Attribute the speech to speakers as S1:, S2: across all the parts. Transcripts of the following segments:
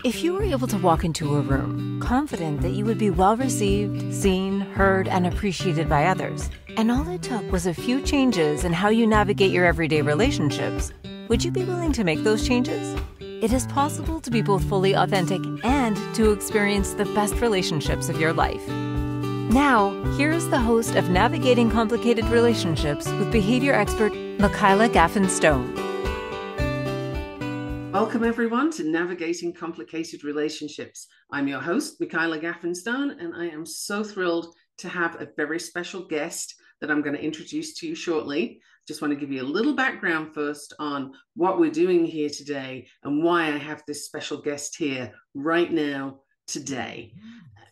S1: If you were able to walk into a room confident that you would be well received, seen, heard, and appreciated by others, and all it took was a few changes in how you navigate your everyday relationships, would you be willing to make those changes? It is possible to be both fully authentic and to experience the best relationships of your life. Now, here's the host of Navigating Complicated Relationships with behavior expert Michaela Gaffen Stone.
S2: Welcome everyone to Navigating Complicated Relationships. I'm your host, Michaela Gaffen Stone, and I am so thrilled to have a very special guest that I'm going to introduce to you shortly. Just want to give you a little background first on what we're doing here today and why I have this special guest here right now today.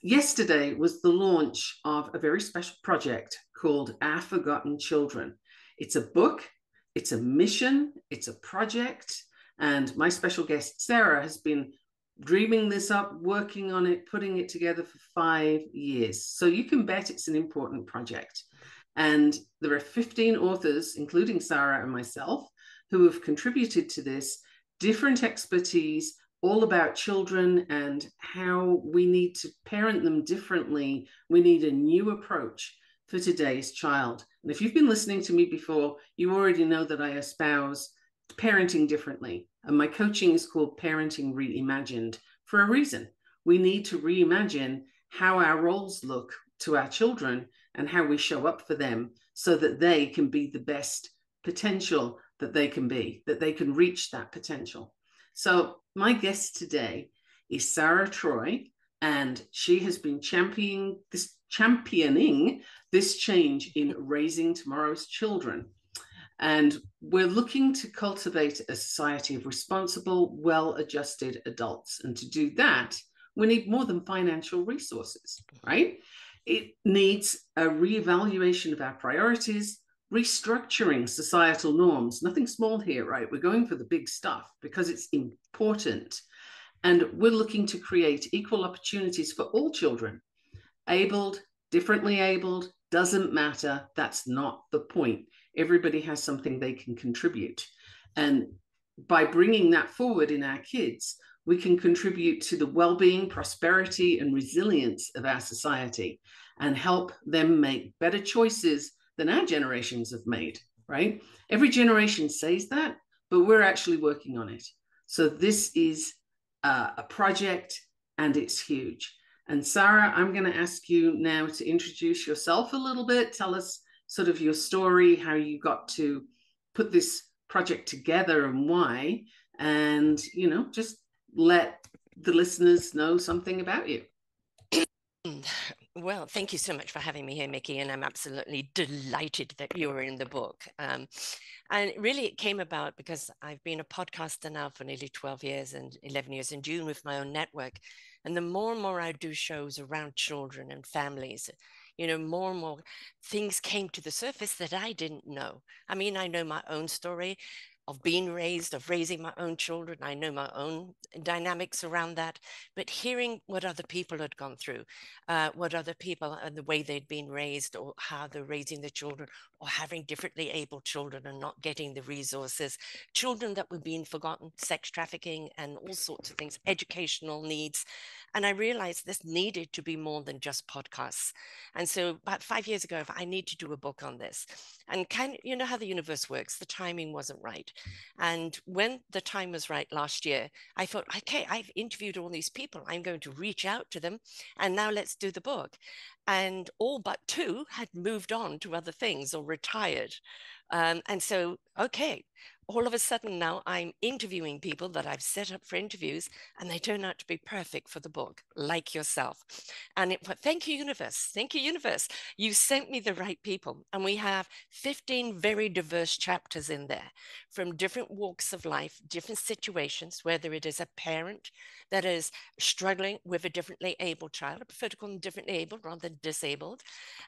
S2: Yesterday was the launch of a very special project called Our Forgotten Children. It's a book, it's a mission, it's a project. And my special guest, Sara, has been dreaming this up, working on it, putting it together for 5 years. So you can bet it's an important project. And there are 15 authors, including Sara and myself, who have contributed to this, different expertise, all about children and how we need to parent them differently. We need a new approach for today's child. And if you've been listening to me before, you already know that I espouse parenting differently. And my coaching is called Parenting Reimagined for a reason. We need to reimagine how our roles look to our children and how we show up for them so that they can be the best potential that they can be, that they can reach that potential. So my guest today is Sara Troy, and she has been championing this change in raising tomorrow's children. And we're looking to cultivate a society of responsible, well-adjusted adults. And to do that, we need more than financial resources, right? It needs a reevaluation of our priorities, restructuring societal norms. Nothing small here, right? We're going for the big stuff because it's important. And we're looking to create equal opportunities for all children. Abled, differently abled, doesn't matter. That's not the point. Everybody has something they can contribute. And by bringing that forward in our kids, we can contribute to the well-being, prosperity, and resilience of our society and help them make better choices than our generations have made, right? Every generation says that, but we're actually working on it. So this is a project, and it's huge. And Sara, I'm going to ask you now to introduce yourself a little bit. Tell us sort of your story, how you got to put this project together and why, and, you know, just let the listeners know something about you.
S3: Well, thank you so much for having me here, Mickey, and I'm absolutely delighted that you were in the book. And really, it came about because I've been a podcaster now for nearly 12 years and 11 years in June with my own network. And the more and more I do shows around children and families, you know, more and more things came to the surface that I didn't know. I mean, I know my own story of being raised, of raising my own children. I know my own dynamics around that, but hearing what other people had gone through, what other people and the way they'd been raised, or how they're raising the children, or having differently able children and not getting the resources, children that were being forgotten, sex trafficking and all sorts of things, educational needs. And I realized this needed to be more than just podcasts. And so about 5 years ago, I need to do a book on this. And you know how the universe works, the timing wasn't right. And when the time was right last year, I thought, okay, I've interviewed all these people. I'm going to reach out to them. And now let's do the book. And all but 2 had moved on to other things or retired. And so, okay, all of a sudden now I'm interviewing people that I've set up for interviews, and they turn out to be perfect for the book, like yourself. And thank you, universe. Thank you, universe. You sent me the right people. And we have 15 very diverse chapters in there from different walks of life, different situations, whether it is a parent that is struggling with a differently abled child. I prefer to call them differently abled rather than disabled.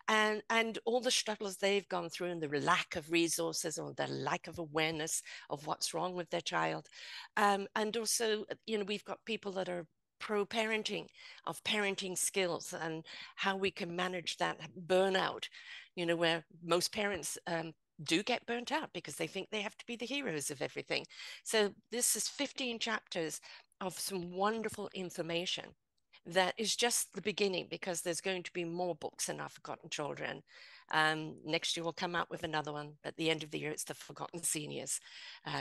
S3: And all the struggles they've gone through and the lack of resources or the lack of awareness of what's wrong with their child. And also, you know, we've got people that are pro-parenting, of parenting skills and how we can manage that burnout, you know, where most parents do get burnt out because they think they have to be the heroes of everything. So this is 15 chapters of some wonderful information that is just the beginning, because there's going to be more books on our forgotten children. Next year we'll come out with another one. At the end of the year, it's the forgotten seniors,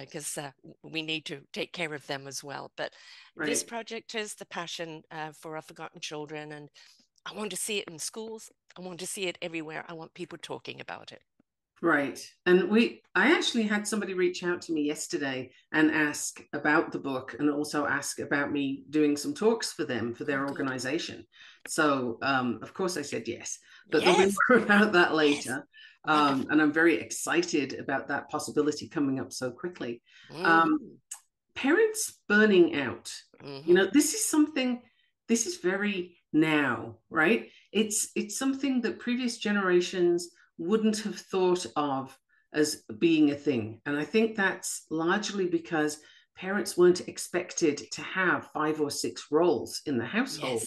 S3: because we need to take care of them as well. But this project is the passion for our forgotten children, and I want to see it in schools. I want to see it everywhere. I want people talking about it.
S2: Right. And I actually had somebody reach out to me yesterday and ask about the book, and also ask about me doing some talks for them, for their organization. So, of course, I said yes, but there'll be more about that later. And I'm very excited about that possibility coming up so quickly. Parents burning out. You know, this is very now, right? It's something that previous generations wouldn't have thought of as being a thing. And I think that's largely because parents weren't expected to have 5 or 6 roles in the household.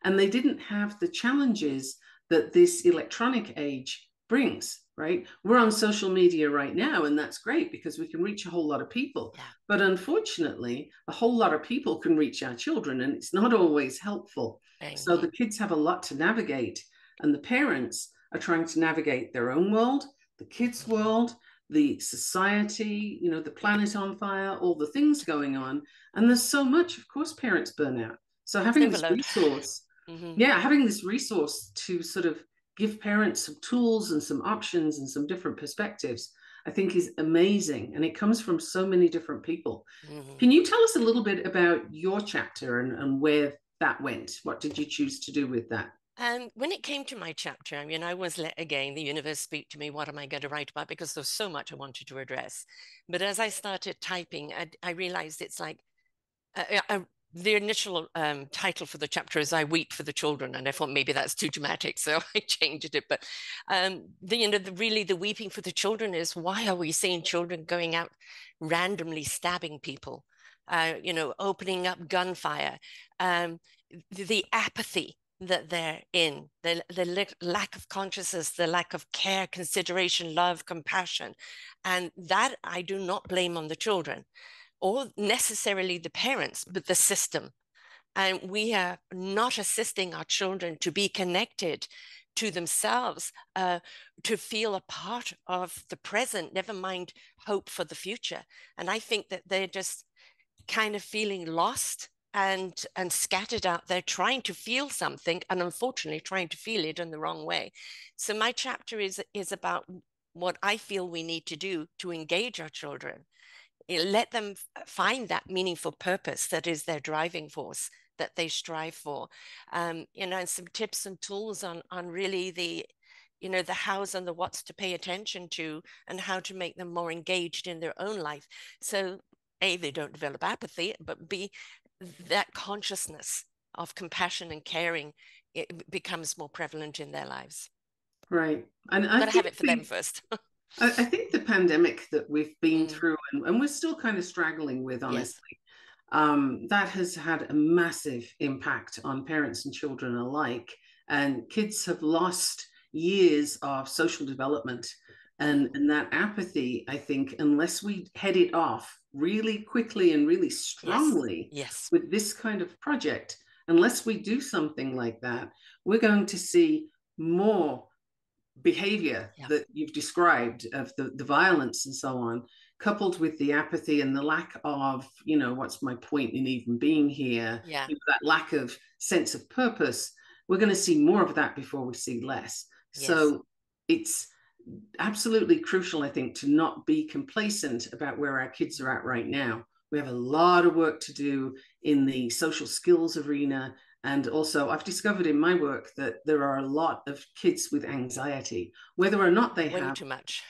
S2: And they didn't have the challenges that this electronic age brings, right? We're on social media right now, and that's great because we can reach a whole lot of people. But unfortunately, a whole lot of people can reach our children, and it's not always helpful. So the kids have a lot to navigate, and the parents are trying to navigate their own world, the kids' world, the society, you know, the planet on fire, all the things going on. And there's so much, of course, parents burn out. So having this resource, having this resource to sort of give parents some tools and some options and some different perspectives, I think is amazing. And it comes from so many different people. Can you tell us a little bit about your chapter and where that went? What did you choose to do with that?
S3: When it came to my chapter, I mean, I was let again the universe speak to me. What am I going to write about? Because there's so much I wanted to address. But as I started typing, I realized it's like the initial title for the chapter is "I Weep for the Children," and I thought maybe that's too dramatic, so I changed it. But really, the weeping for the children is, why are we seeing children going out randomly stabbing people? Opening up gunfire, the apathy that they're in, the lack of consciousness, the lack of care, consideration, love, compassion. And that I do not blame on the children or necessarily the parents, but the system. And we are not assisting our children to be connected to themselves, to feel a part of the present, never mind hope for the future. And I think that they're just kind of feeling lost and scattered out there, trying to feel something, and unfortunately trying to feel it in the wrong way. So my chapter is about what I feel we need to do to engage our children, let them find that meaningful purpose that is their driving force, that they strive for, and some tips and tools on really the hows and the whats to pay attention to, and how to make them more engaged in their own life. So A, they don't develop apathy, but B, that consciousness of compassion and caring, it becomes more prevalent in their lives.
S2: Right. And I
S3: gotta have it for them first.
S2: I think the pandemic that we've been through, and we're still kind of struggling with, honestly, that has had a massive impact on parents and children alike. And kids have lost years of social development. And that apathy, I think, unless we head it off really quickly and really strongly with this kind of project, unless we do something like that, we're going to see more behavior that you've described of the violence and so on, coupled with the apathy and the lack of, what's my point in even being here? That lack of sense of purpose. We're going to see more of that before we see less. So it's absolutely crucial, I think, to not be complacent about where our kids are at right now. We have a lot of work to do in the social skills arena. And also, I've discovered in my work that there are a lot of kids with anxiety, whether or not they have
S3: too much.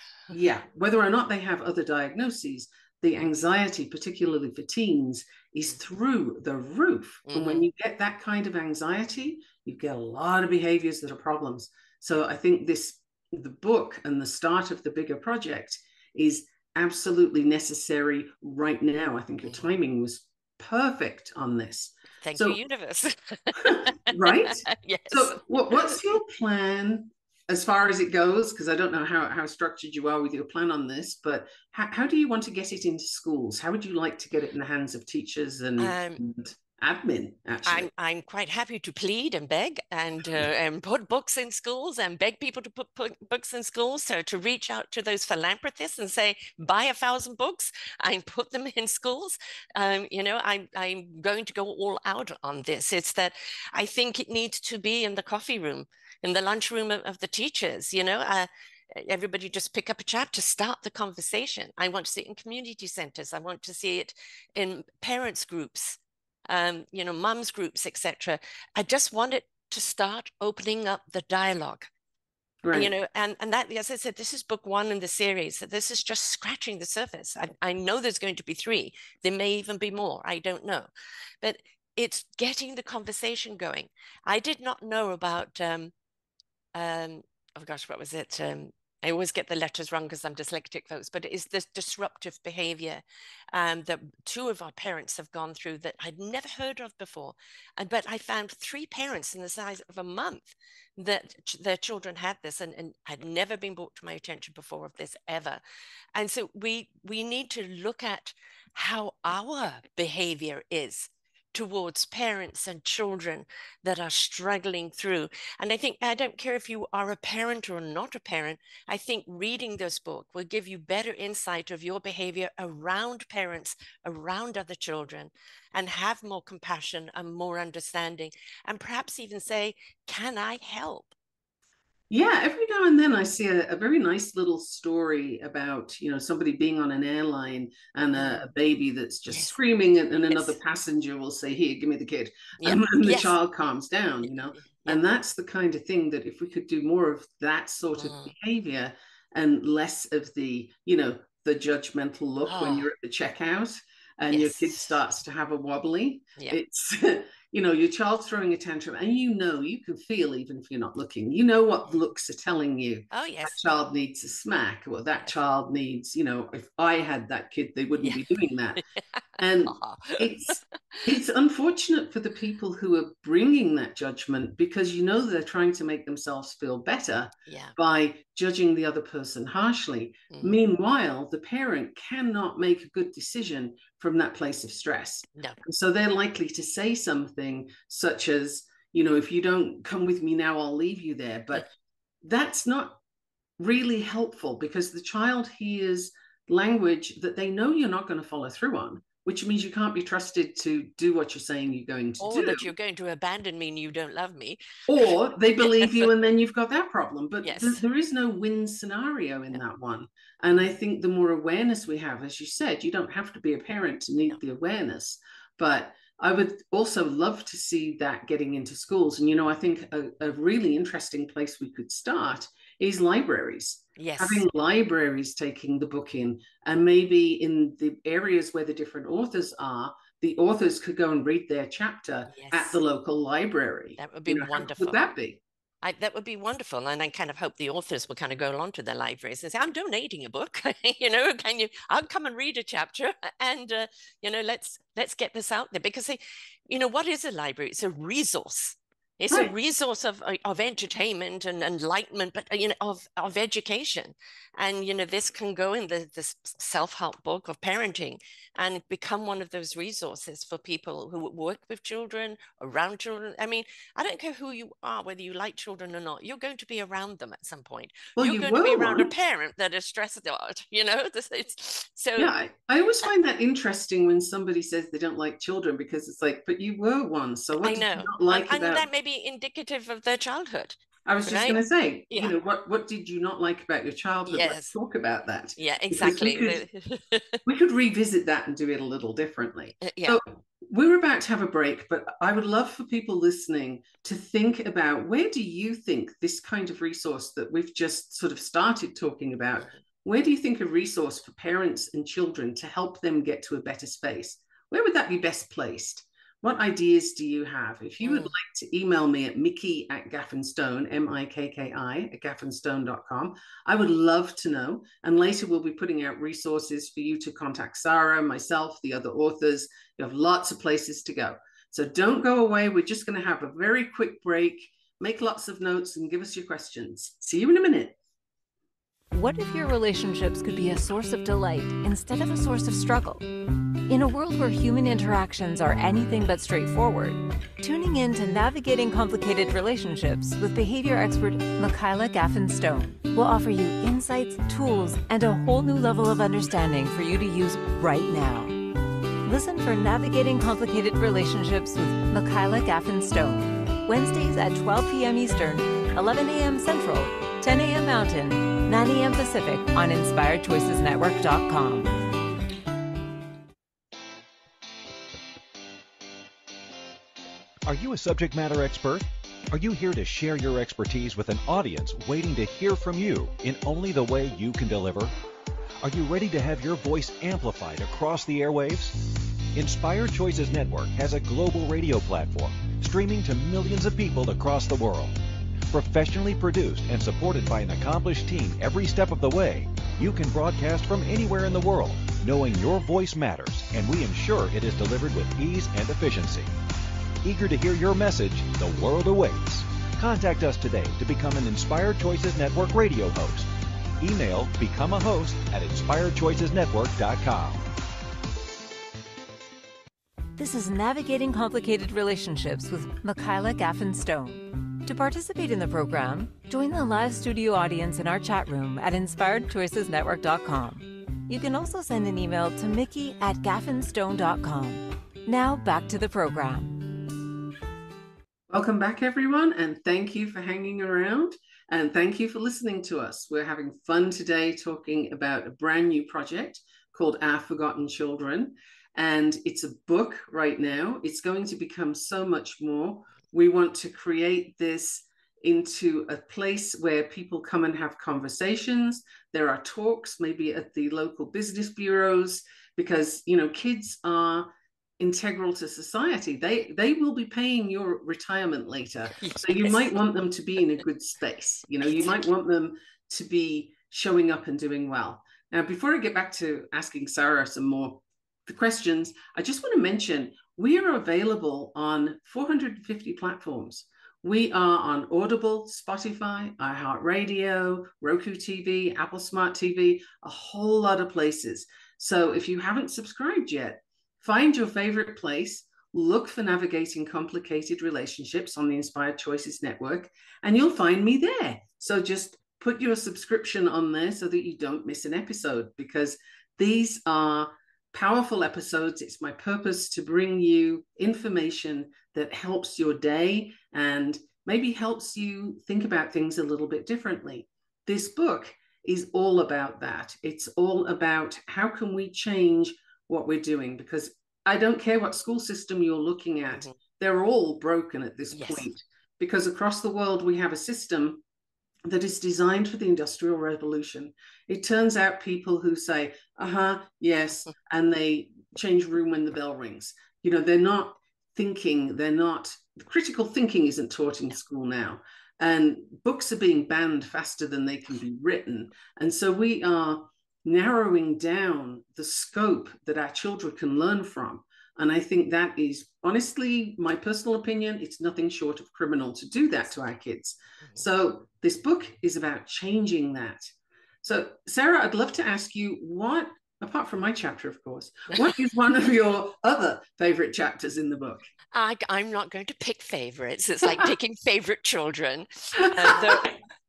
S2: Whether or not they have other diagnoses, the anxiety, particularly for teens, is through the roof. And when you get that kind of anxiety, you get a lot of behaviors that are problems. So I think the book and the start of the bigger project is absolutely necessary right now. I think your timing was perfect on this.
S3: Thank you, universe.
S2: Right? So what's your plan as far as it goes, because I don't know how structured you are with your plan on this, but how do you want to get it into schools? How would you like to get it in the hands of teachers and admin, actually?
S3: I'm quite happy to plead and beg and put books in schools and beg people to put books in schools. So to reach out to those philanthropists and say, buy 1,000 books and put them in schools. I'm going to go all out on this. It's that I think it needs to be in the coffee room, in the lunchroom of the teachers. Everybody just pick up a chapter, start the conversation. I want to see it in community centers. I want to see it in parents groups. Mums groups, etc. I just want it to start opening up the dialogue.
S2: Right.
S3: And that, as I said, this is book 1 in the series. This is just scratching the surface. I know there's going to be 3. There may even be more. I don't know. But it's getting the conversation going. I did not know about, oh gosh, what was it? I always get the letters wrong because I'm dyslexic, folks, but it is this disruptive behavior that 2 of our parents have gone through that I'd never heard of before. But I found 3 parents in the size of a month that their children had this and had never been brought to my attention before of this ever. And so we need to look at how our behavior is towards parents and children that are struggling through. And I think, I don't care if you are a parent or not a parent, I think reading this book will give you better insight of your behavior around parents, around other children, and have more compassion and more understanding, and perhaps even say, can I help?
S2: Yeah, every now and then I see a very nice little story about, somebody being on an airline and a baby that's just
S3: Yes.
S2: screaming, and another
S3: Yes.
S2: passenger will say, here, give me the kid.
S3: Yep.
S2: And then the
S3: Yes.
S2: child calms down.
S3: Yep.
S2: And that's the kind of thing that if we could do more of that sort of behavior and less of the judgmental look when you're at the checkout and your kid
S3: Yes.
S2: starts to have a wobbly,
S3: Yep.
S2: it's your child's throwing a tantrum, and you can feel, even if you're not looking, what the looks are telling you.
S3: Oh,
S2: That
S3: yes.
S2: child needs a smack, or that
S3: Yes.
S2: child needs, if I had that kid, they wouldn't
S3: Yeah.
S2: be doing that. And it's unfortunate for the people who are bringing that judgment, because they're trying to make themselves feel better by judging the other person harshly. Meanwhile, the parent cannot make a good decision from that place of stress.
S3: No.
S2: And so they're likely to say something such as, if you don't come with me now, I'll leave you there. But that's not really helpful, because the child hears language that they know you're not going to follow through on, which means you can't be trusted to do what you're saying you're going to do.
S3: Or that you're going to abandon me and you don't love me.
S2: Or they believe you, and then you've got that problem. But
S3: Yes.
S2: there is no win scenario in that one. And I think the more awareness we have, as you said, you don't have to be a parent to need the awareness. But I would also love to see that getting into schools. And, I think a really interesting place we could start is libraries.
S3: Yes.
S2: Having libraries taking the book in, and maybe in the areas where the different authors are, the authors could go and read their chapter at the local library.
S3: That would be wonderful.
S2: How would that be?
S3: That would be wonderful. And I kind of hope the authors will kind of go along to their libraries and say, I'm donating a book, I'll come and read a chapter, and, let's get this out there. Because, what is a library? It's a resource. It's a resource of entertainment and enlightenment, but of education. And this can go in this self-help book of parenting and become one of those resources for people who work with children, around children. I mean, I don't care who you are, whether you like children or not, you're going to be around them at some point.
S2: Well,
S3: you're going to be around a parent that is stressed out, so
S2: yeah, I always find that interesting when somebody says they don't like children, because it's like, but you were one, so what did you not like
S3: and
S2: about?
S3: that may be indicative of their childhood.
S2: I was just going to say,
S3: Yeah.
S2: what did you not like about your childhood?
S3: Yes.
S2: Let's talk about that.
S3: Yeah, exactly.
S2: We could revisit that and do it a little differently.
S3: Yeah.
S2: So we're about to have a break, but I would love for people listening to think about, where do you think this kind of resource that we've just sort of started talking about, where do you think a resource for parents and children to help them get to a better space, where would that be best placed? What ideas do you have? If you would like to email me at Mickey@Gaffenstone, Mikki @gaffenstone.com, I would love to know. And later we'll be putting out resources for you to contact Sara, myself, the other authors. You have lots of places to go. So don't go away. We're just going to have a very quick break. Make lots of notes and give us your questions. See you in a minute.
S1: What if your relationships could be a source of delight instead of a source of struggle? In a world where human interactions are anything but straightforward, tuning in to Navigating Complicated Relationships with behavior expert Michaela Gaffen Stone will offer you insights, tools, and a whole new level of understanding for you to use right now. Listen for Navigating Complicated Relationships with Michaela Gaffen Stone, Wednesdays at 12 p.m. Eastern, 11 a.m. Central, 10 a.m. Mountain, 9 a.m. Pacific on InspiredChoicesNetwork.com.
S4: Are you a subject matter expert? Are you here to share your expertise with an audience waiting to hear from you in only the way you can deliver? Are you ready to have your voice amplified across the airwaves? Inspired Choices Network has a global radio platform streaming to millions of people across the world. Professionally produced and supported by an accomplished team every step of the way, you can broadcast from anywhere in the world, knowing your voice matters, and we ensure it is delivered with ease and efficiency. Eager to hear your message, the world awaits. Contact us today to become an Inspired Choices Network radio host. Email become a host at inspiredchoicesnetwork.com.
S1: This is Navigating Complicated Relationships with Michaela Gaffen Stone. To participate in the program, join the live studio audience in our chat room at inspiredchoicesnetwork.com. You can also send an email to mickey@gaffenstone.com. Now back to the program.
S2: Welcome back, everyone, and thank you for hanging around, and thank you for listening to us. We're having fun today talking about a brand new project called Our Forgotten Children, and it's a book right now. It's going to become so much more. We want to create this into a place where people come and have conversations. There are talks, maybe at the local business bureaus, because, you know, kids are integral to society. They will be paying your retirement later.
S3: Yes.
S2: So you might want them to be in a good space. You know, you might want them to be showing up and doing well. Now, before I get back to asking Sara some more questions, I just want to mention we are available on 450 platforms. We are on Audible, Spotify, iHeartRadio, Roku TV, Apple Smart TV, a whole lot of places. So if you haven't subscribed yet, find your favorite place, look for Navigating Complicated Relationships on the Inspired Choices Network, and you'll find me there. So just put your subscription on there so that you don't miss an episode, because these are powerful episodes. It's my purpose to bring you information that helps your day and maybe helps you think about things a little bit differently. This book is all about that. It's all about how can we change what we're doing, because I don't care what school system you're looking at. Mm-hmm. They're all broken at this point, because across the world we have a system that is designed for the Industrial Revolution. It turns out people who say, yes, and they change room when the bell rings. You know, they're not thinking, critical thinking isn't taught in school now. And books are being banned faster than they can be written. And so we are narrowing down the scope that our children can learn from. And I think that is, honestly, my personal opinion, it's nothing short of criminal to do that to our kids. So this book is about changing that. So Sara, I'd love to ask you what, apart from my chapter, of course, what is one of your other favorite chapters in the book?
S3: I'm not going to pick favorites. It's like picking favorite children.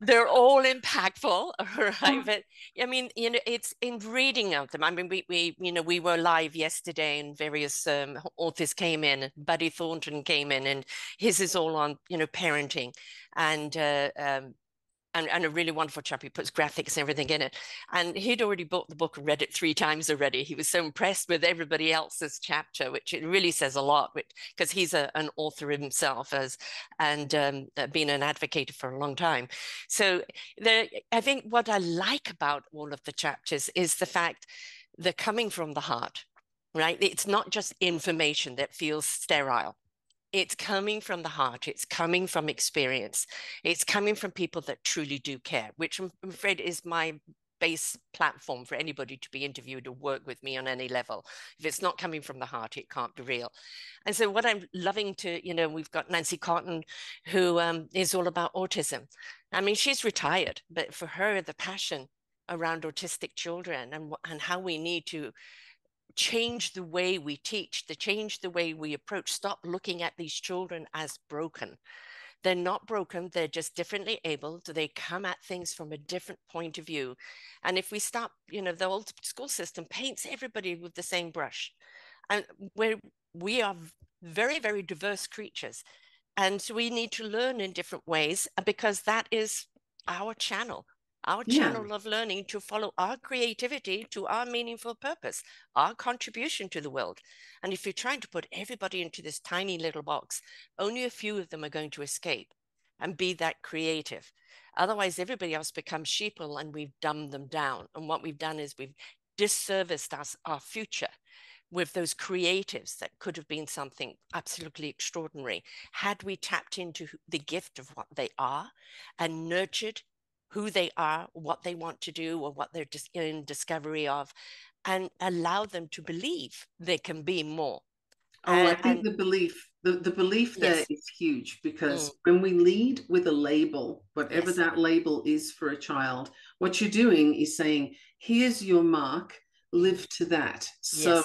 S3: They're all impactful, right? But I mean, you know, it's in reading of them. I mean, we were live yesterday, and various authors came in. Buddy Thornton came in, and his is all on, you know, parenting, and a really wonderful chap. He puts graphics and everything in it. And he'd already bought the book and read it 3 times already. He was so impressed with everybody else's chapter, which it really says a lot, because he's an author himself and been an advocate for a long time. So I think what I like about all of the chapters is the fact they're coming from the heart, right? It's not just information that feels sterile. It's coming from the heart. It's coming from experience. It's coming from people that truly do care, which I'm afraid is my space platform for anybody to be interviewed or work with me on any level. If it's not coming from the heart, it can't be real. And so what I'm loving to, we've got Nancy Cotton, who is all about autism. I mean, she's retired, but for her, the passion around autistic children and how we need to change the way we teach, to change the way we approach, stop looking at these children as broken. They're not broken, they're just differently able. They come at things from a different point of view. And if we stop, the old school system paints everybody with the same brush. And we are very, very diverse creatures. And so we need to learn in different ways because that is our channel of learning to follow our creativity to our meaningful purpose, our contribution to the world. And if you're trying to put everybody into this tiny little box, only a few of them are going to escape and be that creative. Otherwise, everybody else becomes sheeple and we've dumbed them down. And what we've done is we've disserviced our future with those creatives that could have been something absolutely extraordinary had we tapped into the gift of what they are and nurtured who they are, what they want to do, or what they're just in discovery of, and allow them to believe they can be more.
S2: I think the belief there is huge, because when we lead with a label, whatever that label is for a child, what you're doing is saying, here's your mark, live to that. So,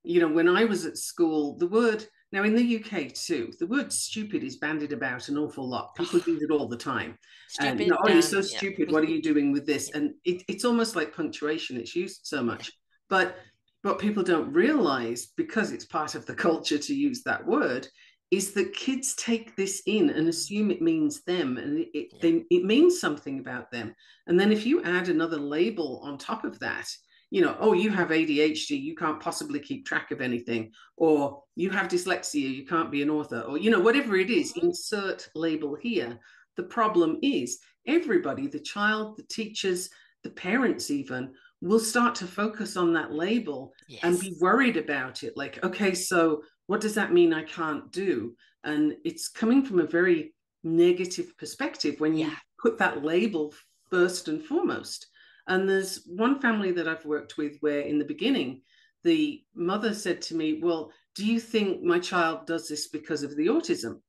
S2: when I was at school, the word, now in the UK too, the word stupid is bandied about an awful lot. People use it all the time.
S3: Stupid.
S2: And, you're so stupid. What are you doing with this? And it's almost like punctuation. It's used so much. But what people don't realize, because it's part of the culture to use that word, is that kids take this in and assume it means them, and it means something about them. And then if you add another label on top of that, you have ADHD, you can't possibly keep track of anything, or you have dyslexia, you can't be an author, or, whatever it is, insert label here. The problem is everybody, the child, the teachers, the parents even, will start to focus on that label and be worried about it. Like, okay, so what does that mean I can't do? And it's coming from a very negative perspective when you put that label first and foremost. And there's one family that I've worked with where in the beginning, the mother said to me, well, do you think my child does this because of the autism?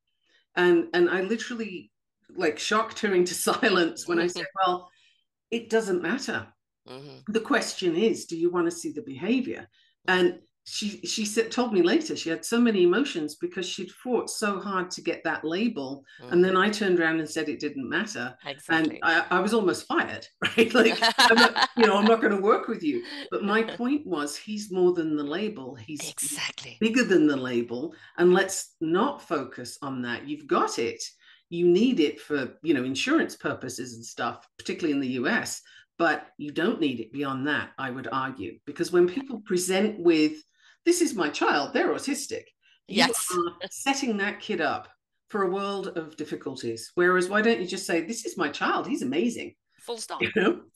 S2: And I literally shocked her into silence when I said, well, it doesn't matter. The question is, do you want to see the behavior? And she told me later she had so many emotions because she'd fought so hard to get that label. And then I turned around and said it didn't matter.
S3: Exactly.
S2: And I was almost fired, right? Like, I'm not going to work with you. But my point was, he's more than the label. He's bigger than the label. And let's not focus on that. You've got it. You need it for, insurance purposes and stuff, particularly in the US. But you don't need it beyond that, I would argue. Because when people present with, this is my child, they're autistic. You are setting that kid up for a world of difficulties. Whereas why don't you just say, this is my child, he's amazing.
S3: Full stop.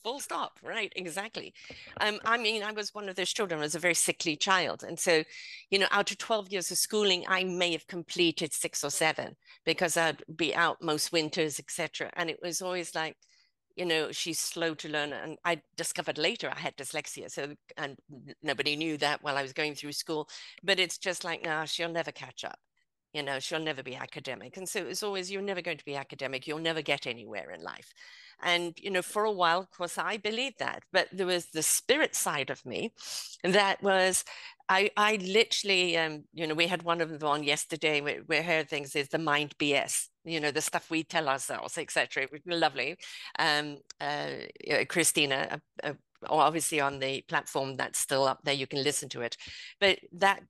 S3: Full stop. Right. Exactly. I mean, I was one of those children. I was a very sickly child. And so, out of 12 years of schooling, I may have completed 6 or 7 because I'd be out most winters, etc. And it was always like, she's slow to learn. And I discovered later I had dyslexia. And nobody knew that while I was going through school. But it's just like, nah, she'll never catch up. She'll never be academic. And so it's always, you're never going to be academic. You'll never get anywhere in life. And, for a while, of course, I believed that. But there was the spirit side of me that was, I literally, we had one of them on yesterday. We heard things is the mind BS, the stuff we tell ourselves, etc. It was lovely. Christina, obviously on the platform that's still up there, you can listen to it. But that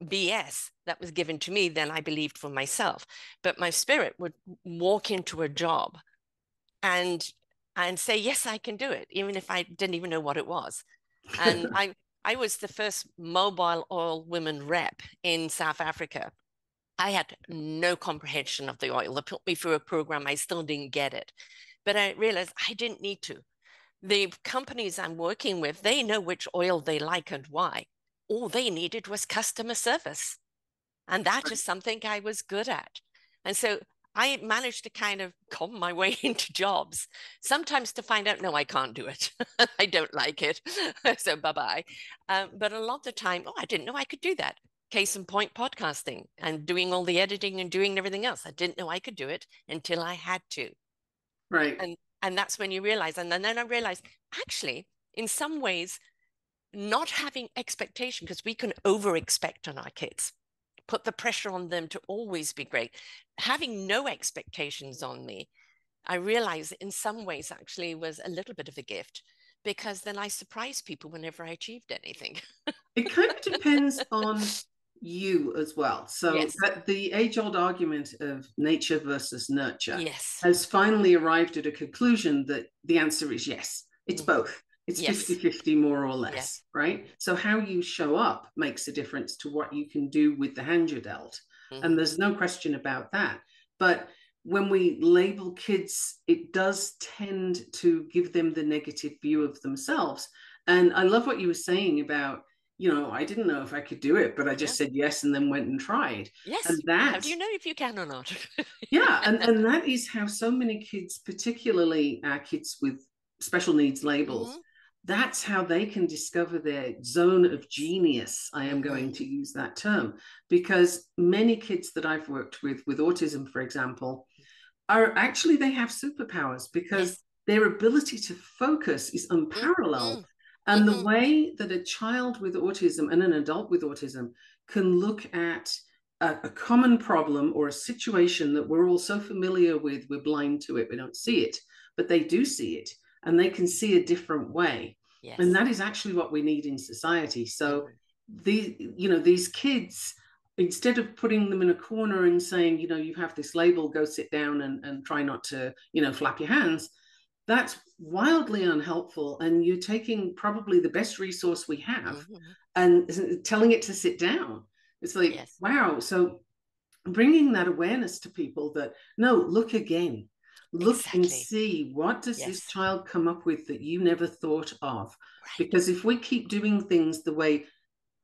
S3: BS that was given to me, then I believed for myself. But my spirit would walk into a job and say, yes, I can do it, even if I didn't even know what it was. And I was the first mobile oil women rep in South Africa. I had no comprehension of the oil. They put me through a program. I still didn't get it. But I realized I didn't need to. The companies I'm working with, they know which oil they like and why. All they needed was customer service. And that is something I was good at. And so I managed to kind of con my way into jobs, sometimes to find out, no, I can't do it. I don't like it. So bye-bye. But a lot of the time, oh, I didn't know I could do that. Case in point, podcasting and doing all the editing and doing everything else. I didn't know I could do it until I had to.
S2: Right.
S3: And that's when you realize. And then I realized, actually, in some ways, not having expectation, because we can over expect on our kids, put the pressure on them to always be great. Having no expectations on me, I realized in some ways actually was a little bit of a gift, because then I surprised people whenever I achieved anything.
S2: It kind of depends on you as well. So
S3: Yes.
S2: that the age-old argument of nature versus nurture
S3: Yes.
S2: has finally arrived at a conclusion that the answer is yes. It's both. It's
S3: Yes.
S2: 50-50 more or less,
S3: Yes.
S2: right? So how you show up makes a difference to what you can do with the hand you're dealt. And there's no question about that. But when we label kids, it does tend to give them the negative view of themselves. And I love what you were saying about, I didn't know if I could do it, but I just said yes and then went and tried.
S3: Yes.
S2: And
S3: How do you know if you can or not?
S2: Yeah. And that is how so many kids, particularly kids with special needs labels, that's how they can discover their zone of genius. I am going to use that term, because many kids that I've worked with autism, for example, are actually, they have superpowers because their ability to focus is unparalleled. And the way that a child with autism and an adult with autism can look at a common problem or a situation that we're all so familiar with, we're blind to it, we don't see it, but they do see it, and they can see a different way.
S3: Yes.
S2: And that is actually what we need in society. So these kids, instead of putting them in a corner and saying, you have this label, go sit down and try not to, flap your hands, that's wildly unhelpful. And you're taking probably the best resource we have and telling it to sit down. It's like, wow. So bringing that awareness to people that, no, look again, look and see, what does this child come up with that you never thought of? Because if we keep doing things the way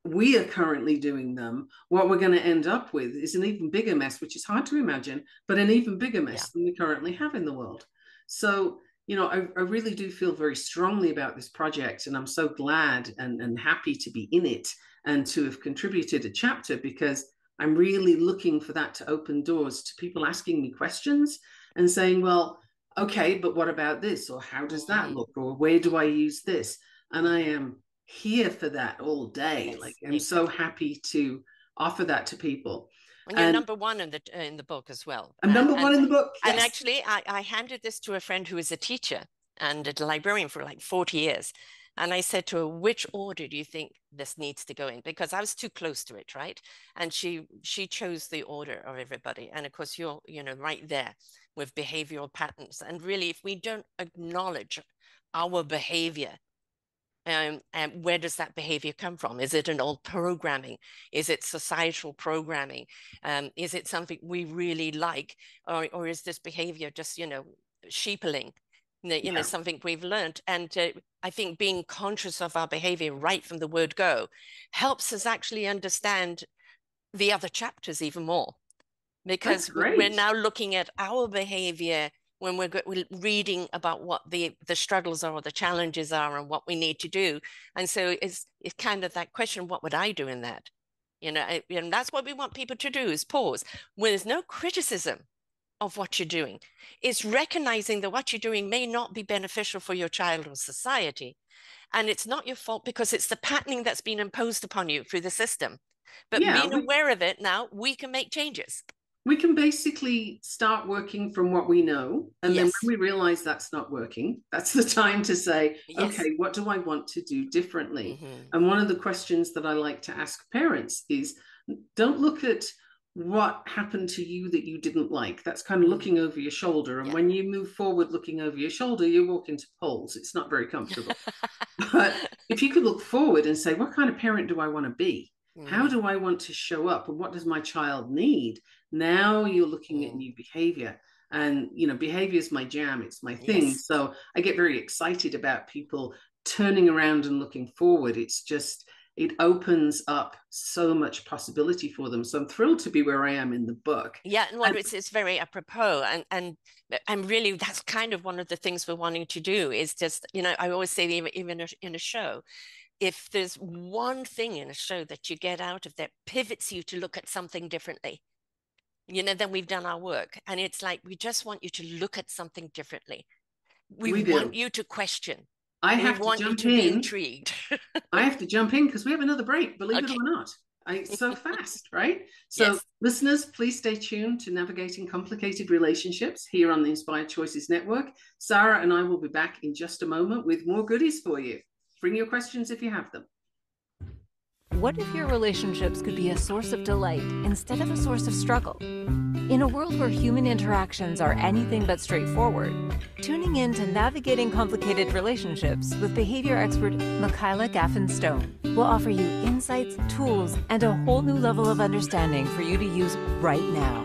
S2: we are currently doing them, what we're going to end up with is an even bigger mess, which is hard to imagine, but an even bigger mess than we currently have in the world. So, I really do feel very strongly about this project, and I'm so glad and happy to be in it and to have contributed a chapter, because I'm really looking for that to open doors to people asking me questions and saying, well, okay, but what about this? Or how does that look? Or where do I use this? And I am here for that all day. I'm so happy to offer that to people.
S3: And you're number one in the book as well.
S2: I'm number one in the book. Yes.
S3: And actually, I handed this to a friend who is a teacher and a librarian for like 40 years. And I said to her, which order do you think this needs to go in? Because I was too close to it, right? And she chose the order of everybody. And of course, you're right there with behavioral patterns. And really, if we don't acknowledge our behavior, and where does that behavior come from? Is it an old programming? Is it societal programming? Is it something we really like? Or is this behavior just, sheepling? Something we've learned. And I think being conscious of our behavior right from the word go helps us actually understand the other chapters even more, because we're now looking at our behavior when we're reading about what the struggles are or the challenges are and what we need to do. And so it's kind of that question, what would I do in that? And that's what we want people to do, is pause. When there's no criticism of what you're doing, it's recognizing that what you're doing may not be beneficial for your child or society. And it's not your fault, because it's the patterning that's been imposed upon you through the system. But being aware of it now, we can make changes.
S2: We can basically start working from what we know. And then when we realize that's not working, that's the time to say, okay, what do I want to do differently? And one of the questions that I like to ask parents is, don't look at what happened to you that you didn't like. That's kind of looking over your shoulder. And when you move forward looking over your shoulder, you walk into poles. It's not very comfortable. But if you could look forward and say, what kind of parent do I want to be? How do I want to show up? And what does my child need? Now you're looking at new behavior. And, behavior is my jam. It's my thing. So I get very excited about people turning around and looking forward. It's just, it opens up so much possibility for them. So I'm thrilled to be where I am in the book.
S3: Yeah, and well, it's very apropos, and really that's kind of one of the things we're wanting to do is just, you know, I always say even in a show, if there's one thing in a show that you get out of that pivots you to look at something differently, you know, then we've done our work. And it's like, we just want you to look at something differently. We want you to question. We want you to be intrigued.
S2: I have to jump in because we have another break, believe it or not. It's so fast, right? So
S3: yes.
S2: Listeners, please stay tuned to Navigating Complicated Relationships here on the Inspired Choices Network. Sara and I will be back in just a moment with more goodies for you. Bring your questions if you have them.
S1: What if your relationships could be a source of delight instead of a source of struggle? In a world where human interactions are anything but straightforward, tuning in to Navigating Complicated Relationships with behavior expert Michaela Gaffen Stone will offer you insights, tools, and a whole new level of understanding for you to use right now.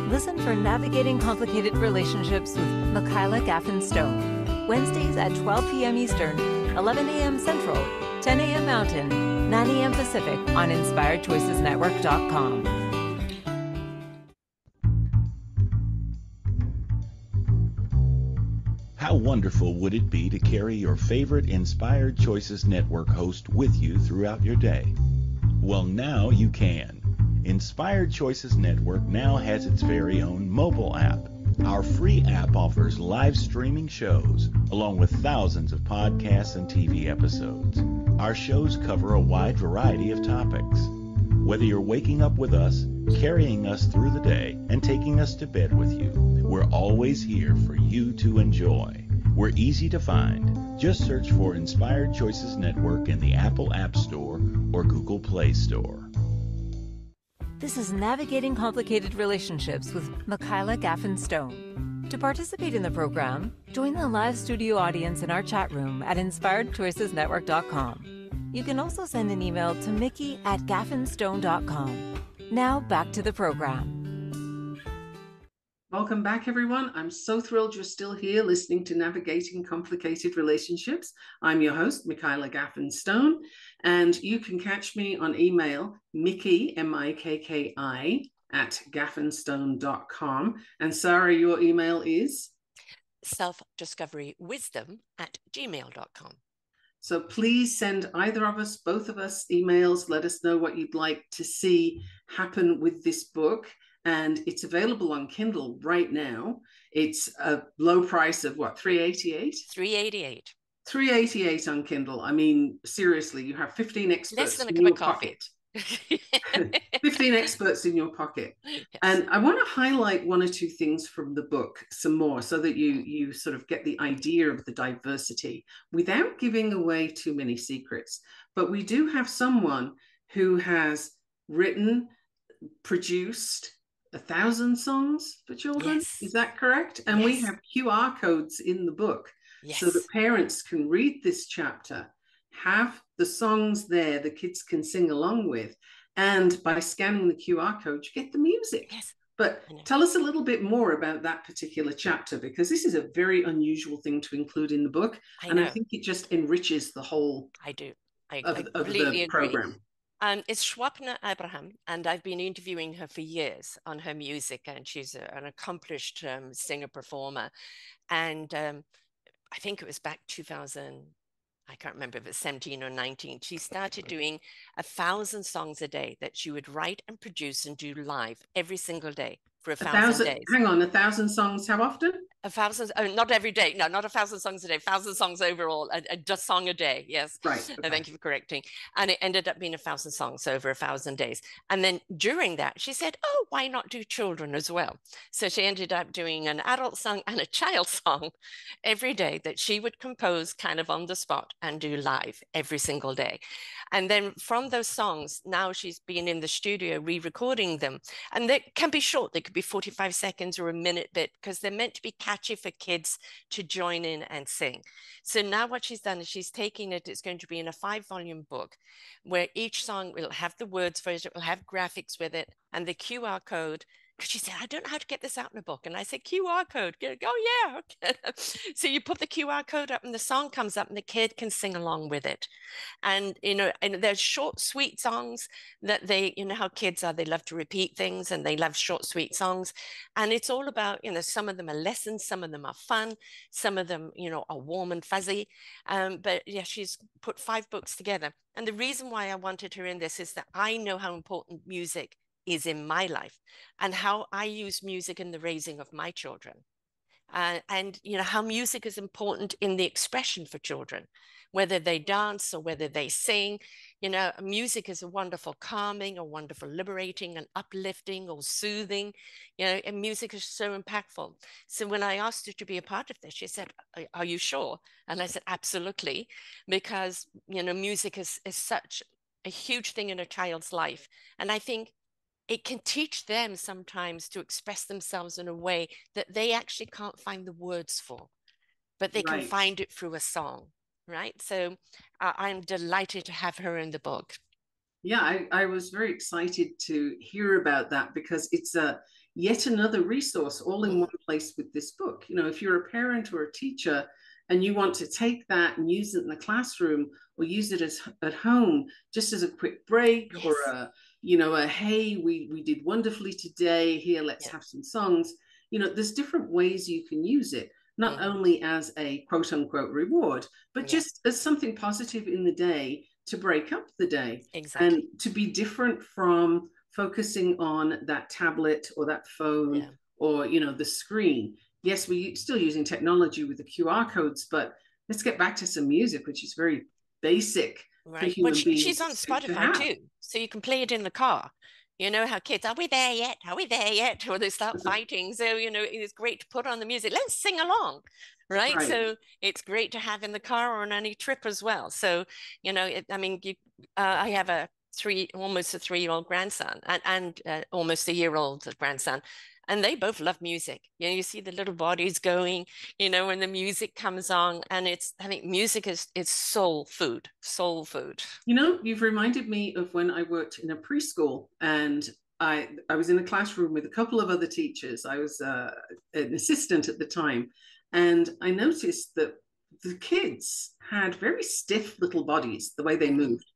S1: Listen for Navigating Complicated Relationships with Michaela Gaffen Stone, Wednesdays at 12 p.m. Eastern, 11 a.m. Central, 10 a.m. Mountain, 9 a.m. Pacific on InspiredChoicesNetwork.com.
S5: How wonderful would it be to carry your favorite Inspired Choices Network host with you throughout your day? Well, now you can. Inspired Choices Network now has its very own mobile app. Our free app offers live streaming shows, along with thousands of podcasts and TV episodes. Our shows cover a wide variety of topics. Whether you're waking up with us, carrying us through the day, and taking us to bed with you, we're always here for you to enjoy. We're easy to find. Just search for Inspired Choices Network in the Apple App Store or Google Play Store.
S1: This is Navigating Complicated Relationships with Michaela Gaffen Stone. To participate in the program, join the live studio audience in our chat room at InspiredChoicesNetwork.com. You can also send an email to mickey@gaffenstone.com. Now back to the program.
S2: Welcome back, everyone. I'm so thrilled you're still here listening to Navigating Complicated Relationships. I'm your host, Michaela Gaffen Stone, and you can catch me on email, Mickey, M-I-K-K-I, @gaffenstone.com. And Sara, your email is?
S3: selfdiscoverywisdom@gmail.com.
S2: So please send either of us, both of us, emails. Let us know what you'd like to see happen with this book. And it's available on Kindle right now. It's a low price of what, $3.88?
S3: $3.88.
S2: $3.88 on Kindle. I mean, seriously, you have 15 experts
S3: Less than a
S2: in
S3: cup
S2: your
S3: of coffee.
S2: pocket. 15 experts in your pocket.
S3: Yes.
S2: And I want to highlight one or two things from the book some more so that you sort of get the idea of the diversity without giving away too many secrets. But we do have someone who has written, produced 1,000 songs for children.
S3: Yes.
S2: Is that correct? And
S3: yes.
S2: we have QR codes in the book.
S3: Yes.
S2: So the parents can read this chapter, have the songs there the kids can sing along with, and by scanning the QR code, you get the music.
S3: Yes.
S2: But tell us a little bit more about that particular chapter, because this is a very unusual thing to include in the book. And I think it just enriches the whole
S3: I
S2: completely the program.
S3: It's Swapna Abraham, and I've been interviewing her for years on her music, and she's an accomplished singer-performer. And I think it was back 2000, I can't remember if it's 17 or 19, she started doing 1,000 songs a day that she would write and produce and do live every single day for 1,000 days.
S2: Hang on, 1,000 songs, how often?
S3: 1,000, not every day. No, not 1,000 songs a day, 1,000 songs overall, a song a day. Yes.
S2: Right. Okay.
S3: Thank you for correcting. And it ended up being 1,000 songs over 1,000 days. And then during that, she said, oh, why not do children as well? So she ended up doing an adult song and a child song every day that she would compose kind of on the spot and do live every single day. And then from those songs, now she's been in the studio re-recording them. And they can be short. They could be 45 seconds or a minute bit, because they're meant to be catchy for kids to join in and sing. So now what she's done is she's taking it, it's going to be in a 5-volume book where each song will have the words for it, it will have graphics with it, and the QR code Because she said, I don't know how to get this out in a book. And I said, QR code. Oh, yeah. Okay. So you put the QR code up and the song comes up and the kid can sing along with it. And, and there's short, sweet songs that how kids are, they love to repeat things and they love short, sweet songs. And it's all about, some of them are lessons, some of them are fun, some of them, are warm and fuzzy. But yeah, she's put 5 books together. And the reason why I wanted her in this is that I know how important music is in my life and how I use music in the raising of my children. And how music is important in the expression for children, whether they dance or whether they sing. Music is a wonderful calming, a wonderful liberating and uplifting or soothing, and music is so impactful. So when I asked her to be a part of this, she said, are you sure? And I said, absolutely, because music is such a huge thing in a child's life. And I think it can teach them sometimes to express themselves in a way that they actually can't find the words for, but they can
S2: Right.
S3: find it through a song, right? So I'm delighted to have her in the book.
S2: Yeah, I was very excited to hear about that because it's yet another resource all in one place with this book. If you're a parent or a teacher and you want to take that and use it in the classroom or use it at home just as a quick break,
S3: Yes.
S2: or a hey, we did wonderfully today, here, let's have some songs. There's different ways you can use it, not only as a quote unquote reward, but just as something positive in the day to break up the day.
S3: Exactly.
S2: And to be different from focusing on that tablet or that phone or the screen. Yes, we're still using technology with the QR codes, but let's get back to some music, which is very basic for human beings.
S3: She's on Spotify too, so you can play it in the car. You know how kids, are we there yet? Are we there yet? Or they start fighting. So, it's great to put on the music. Let's sing along, right? So it's great to have in the car or on any trip as well. So, I have almost a 3-year-old grandson and almost a year-old grandson. And they both love music. You see the little bodies going, when the music comes on, and I think music is soul food.
S2: You've reminded me of when I worked in a preschool, and I was in a classroom with a couple of other teachers. I was an assistant at the time, and I noticed that the kids had very stiff little bodies, the way they moved.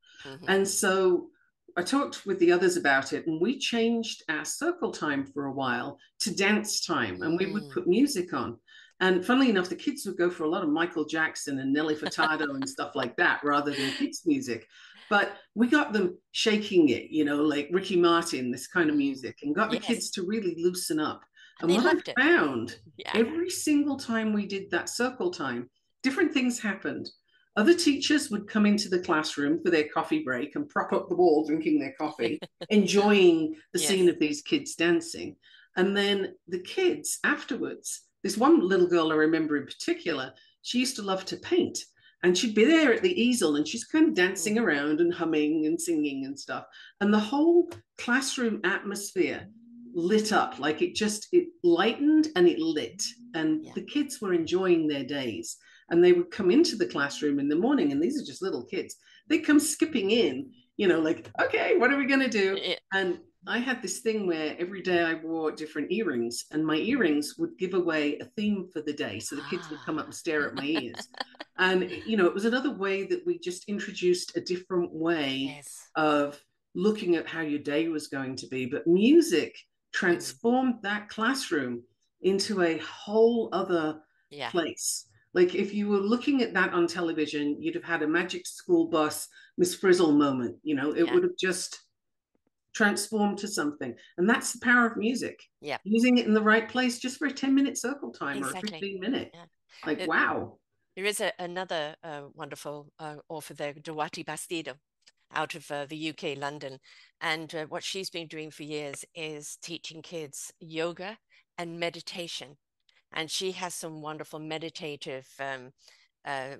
S2: And so I talked with the others about it, and we changed our circle time for a while to dance time, and we would put music on. And funnily enough, the kids would go for a lot of Michael Jackson and Nelly Furtado and stuff like that rather than kids' music. But we got them shaking it, like Ricky Martin, this kind of music, and got the kids to really loosen up. And what I found, every single time we did that circle time, different things happened. Other teachers would come into the classroom for their coffee break and prop up the wall drinking their coffee, enjoying the scene of these kids dancing. And then the kids afterwards, this one little girl I remember in particular, she used to love to paint. And she'd be there at the easel and she's kind of dancing around and humming and singing and stuff. And the whole classroom atmosphere lit up, like it lightened and it lit. And the kids were enjoying their days. And they would come into the classroom in the morning, and these are just little kids. They come skipping in, like, okay, what are we going to do? And I had this thing where every day I wore different earrings, and my earrings would give away a theme for the day. So the kids would come up and stare at my ears. And, it was another way that we just introduced a different way of looking at how your day was going to be. But music transformed that classroom into a whole other place. Like if you were looking at that on television, you'd have had a Magic School Bus, Miss Frizzle moment. It would have just transformed to something. And that's the power of music. Using it in the right place just for a 10-minute circle time or a 15-minute. Wow.
S3: There is another wonderful author there, Dawati Bastido, out of the UK, London. And what she's been doing for years is teaching kids yoga and meditation. And she has some wonderful meditative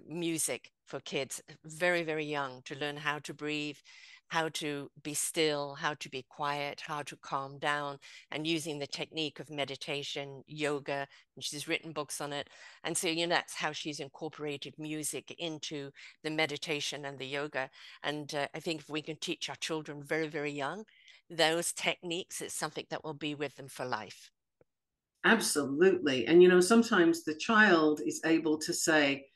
S3: music for kids, very, very young, to learn how to breathe, how to be still, how to be quiet, how to calm down, and using the technique of meditation, yoga. And she's written books on it. And so, that's how she's incorporated music into the meditation and the yoga. And I think if we can teach our children very, very young, those techniques is something that will be with them for life.
S2: Absolutely. And sometimes the child is able to say,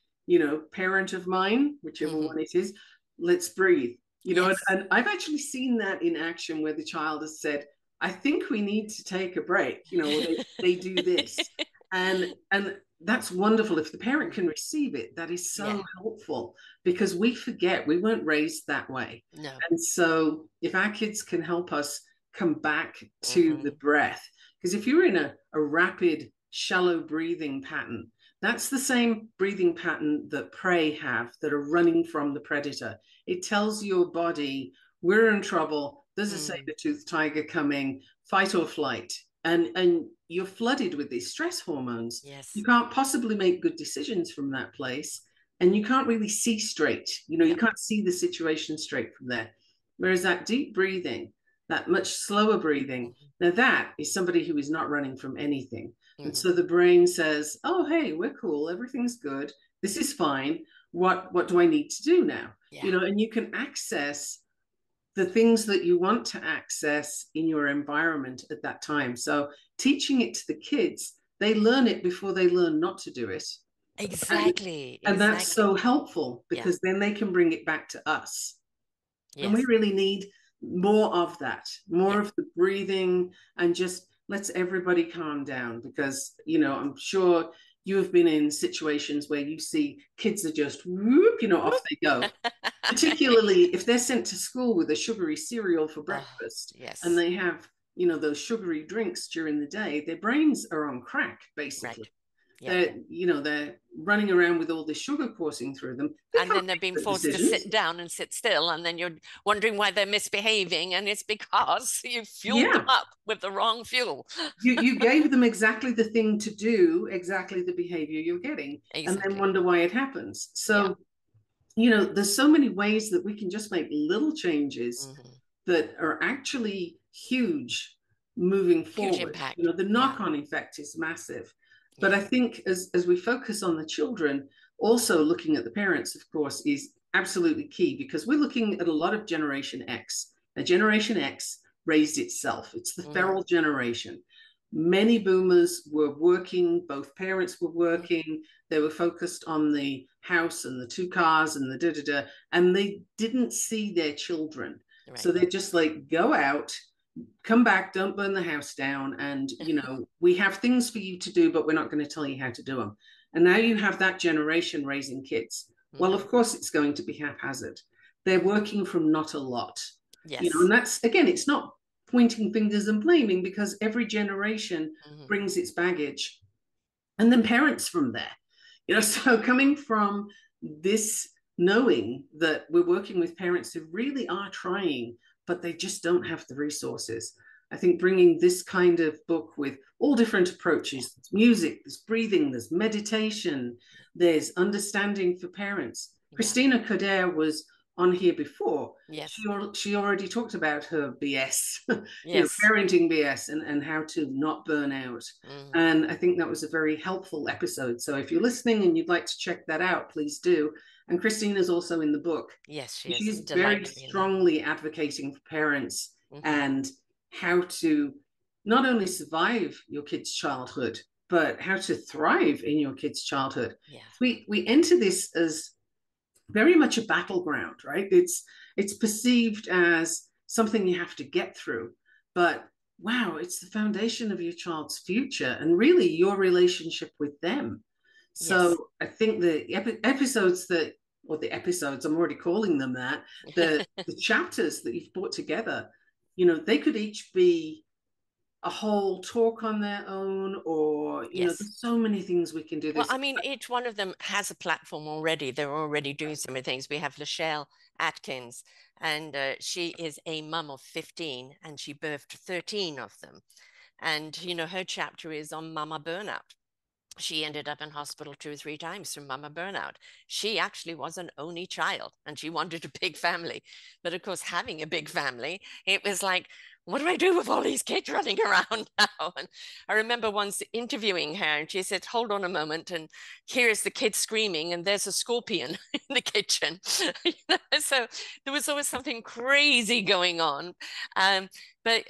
S2: parent of mine, whichever one it is, let's breathe.
S3: Yes.
S2: And I've actually seen that in action where the child has said, I think we need to take a break, or they do this. And that's wonderful. If the parent can receive it, that is so helpful, because we forget we weren't raised that way.
S3: No.
S2: And so if our kids can help us come back to the breath, because if you're in a rapid, shallow breathing pattern, that's the same breathing pattern that prey have that are running from the predator. It tells your body, we're in trouble, there's a saber-toothed tiger coming, fight or flight. And you're flooded with these stress hormones.
S3: Yes.
S2: You can't possibly make good decisions from that place. And you can't really see straight. You can't see the situation straight from there. Whereas that deep breathing, that much slower breathing, now that is somebody who is not running from anything. And so the brain says, oh, hey, we're cool. Everything's good. This is fine. What do I need to do now? And you can access the things that you want to access in your environment at that time. So teaching it to the kids, they learn it before they learn not to do it.
S3: Exactly.
S2: And that's so helpful, because then they can bring it back to us. Yes. And we really need more of that, more of the breathing, and just let's everybody calm down, because, I'm sure you have been in situations where you see kids are just whoop, off they go. Particularly if they're sent to school with a sugary cereal for breakfast, and they have, those sugary drinks during the day, their brains are on crack, basically. Right. They're running around with all this sugar coursing through them.
S3: And then they're being forced to sit down and sit still. And then you're wondering why they're misbehaving. And it's because you fueled them up with the wrong fuel.
S2: you gave them exactly the thing to do, exactly the behavior you're getting, and then wonder why it happens. So, there's so many ways that we can just make little changes that are actually huge moving forward.
S3: Huge impact.
S2: The knock-on effect is massive. But I think as we focus on the children, also looking at the parents, of course, is absolutely key, because we're looking at a lot of Generation X. Now, Generation X raised itself. It's the feral generation. Many boomers were working, both parents were working, they were focused on the house and the 2 cars and the da-da-da, and they didn't see their children. Right. So they're just like, go out, come back, don't burn the house down, and we have things for you to do, but we're not going to tell you how to do them. And now you have that generation raising kids. Well, of course it's going to be haphazard. They're working from not a lot.
S3: Yes.
S2: And that's, again, it's not pointing fingers and blaming, because every generation brings its baggage, and then parents from there. So coming from this, knowing that we're working with parents who really are trying, but they just don't have the resources. I think bringing this kind of book with all different approaches, there's music, there's breathing, there's meditation, there's understanding for parents. Christina Coder was on here before.
S3: Yes.
S2: She already talked about her BS, parenting BS, and how to not burn out. And I think that was a very helpful episode. So if you're listening and you'd like to check that out, please do. And Christina's also in the book.
S3: Yes,
S2: she's very strongly advocating for parents and how to not only survive your kid's childhood, but how to thrive in your kid's childhood.
S3: Yeah.
S2: We enter this as very much a battleground, right? It's perceived as something you have to get through, but wow, it's the foundation of your child's future and really your relationship with them. So I think the episodes, I'm already calling them that, the chapters that you've brought together, they could each be a whole talk on their own, or there's so many things we can do.
S3: Well, I mean, each one of them has a platform already. They're already doing so many things. We have Lachelle Atkins, and she is a mum of 15, and she birthed 13 of them. And her chapter is on mama burnout. She ended up in hospital 2 or 3 times from mama burnout. She actually was an only child, and she wanted a big family. But of course, having a big family, it was like, what do I do with all these kids running around now? And I remember once interviewing her, and she said, hold on a moment, and here's the kid screaming, and there's a scorpion in the kitchen. So there was always something crazy going on. But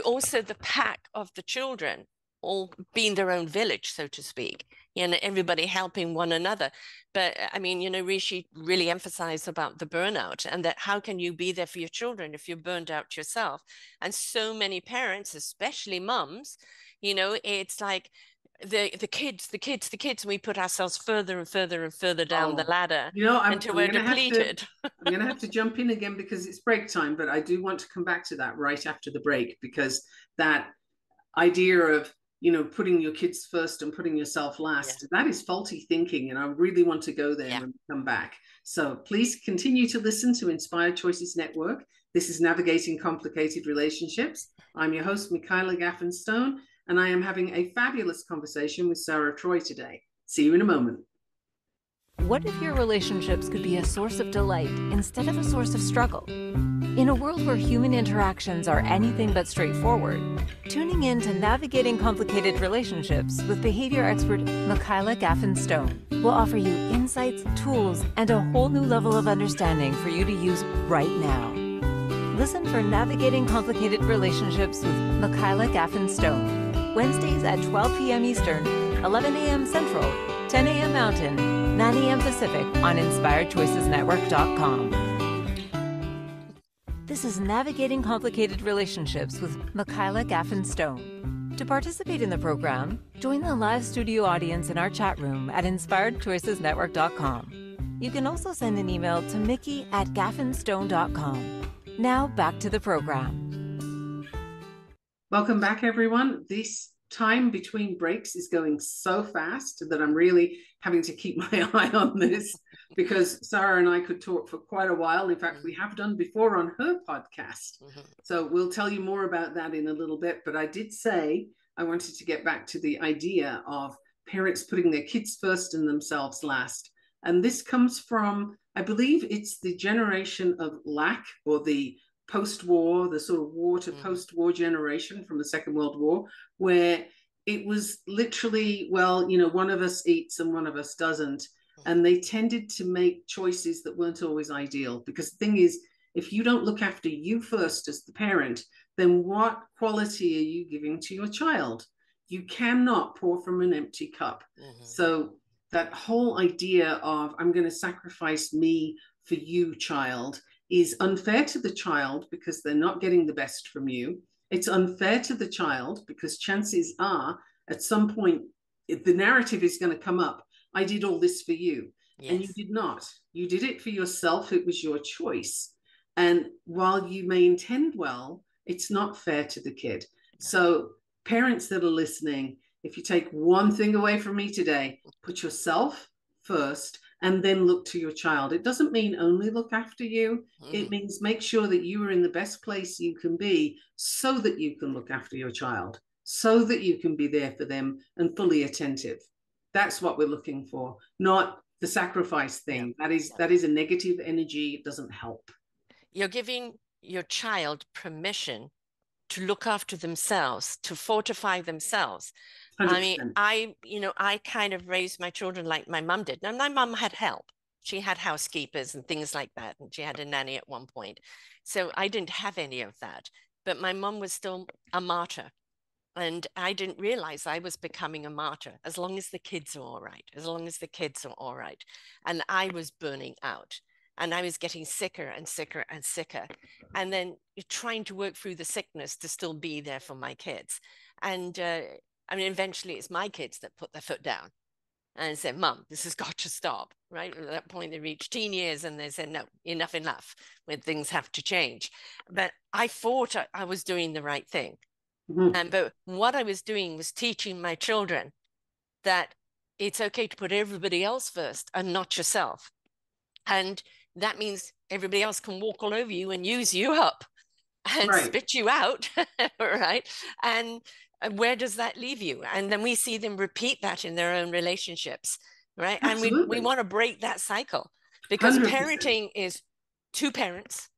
S3: also the pack of the children all being their own village, so to speak, everybody helping one another. But I mean, Rishi really emphasized about the burnout, and that how can you be there for your children if you're burned out yourself? And so many parents, especially mums, it's like the kids, and we put ourselves further and further and further down the ladder until we're depleted.
S2: I'm going to have to jump in again because it's break time, but I do want to come back to that right after the break, because that idea of putting your kids first and putting yourself last, that is faulty thinking. And I really want to go there when we come back. So please continue to listen to Inspired Choices Network. This is Navigating Complicated Relationships. I'm your host, Michaela Gaffen Stone, and I am having a fabulous conversation with Sara Troy today. See you in a moment.
S1: What if your relationships could be a source of delight instead of a source of struggle? In a world where human interactions are anything but straightforward, tuning in to Navigating Complicated Relationships with behavior expert Michaela Gaffen Stone will offer you insights, tools, and a whole new level of understanding for you to use right now. Listen for Navigating Complicated Relationships with Michaela Gaffen Stone, Wednesdays at 12 p.m. Eastern, 11 a.m. Central, 10 a.m. Mountain, 9 a.m. Pacific on InspiredChoicesNetwork.com. This is Navigating Complicated Relationships with Michaela Gaffen Stone. To participate in the program, join the live studio audience in our chat room at InspiredChoicesNetwork.com. You can also send an email to mickey@gaffenstone.com. Now back to the program.
S2: Welcome back, everyone. This time between breaks is going so fast that I'm really having to keep my eye on this, because Sara and I could talk for quite a while. In fact, we have done before on her podcast. So we'll tell you more about that in a little bit. But I did say I wanted to get back to the idea of parents putting their kids first and themselves last. And this comes from, I believe it's the generation of lack, or the post-war, the sort of war to post-war generation from the Second World War, where it was literally, well, one of us eats and one of us doesn't. And they tended to make choices that weren't always ideal. Because the thing is, if you don't look after you first as the parent, then what quality are you giving to your child? You cannot pour from an empty cup. So that whole idea of, I'm going to sacrifice me for you, child, is unfair to the child because they're not getting the best from you. It's unfair to the child because chances are at some point the narrative is going to come up. I did all this for you. And you did not. You did it for yourself. It was your choice. And while you may intend well, it's not fair to the kid. So parents that are listening, if you take one thing away from me today, put yourself first and then look to your child. It doesn't mean only look after you. It means make sure that you are in the best place you can be so that you can look after your child, so that you can be there for them and fully attentive. That's what we're looking for, not the sacrifice thing. That is a negative energy. It doesn't help.
S3: You're giving your child permission to look after themselves, to fortify themselves.
S2: 100%.
S3: I mean, I kind of raised my children like my mum did. Now, my mum had help. She had housekeepers and things like that. And she had a nanny at one point. So I didn't have any of that. But my mum was still a martyr. And I didn't realize I was becoming a martyr, as long as the kids are all right, as long as the kids are all right. And I was burning out. And I was getting sicker and sicker and sicker. And then trying to work through the sickness to still be there for my kids. And I mean, eventually it's my kids that put their foot down and said, Mum, this has got to stop, right? At that point, they reached teen years and they said, no, enough, when things have to change. But I thought I was doing the right thing. But what I was doing was teaching my children that it's okay to put everybody else first and not yourself. And that means everybody else can walk all over you and use you up and spit you out, right? And where does that leave you? And then we see them repeat that in their own relationships, right? Absolutely. And we want to break that cycle, because 100%. Parenting is two parents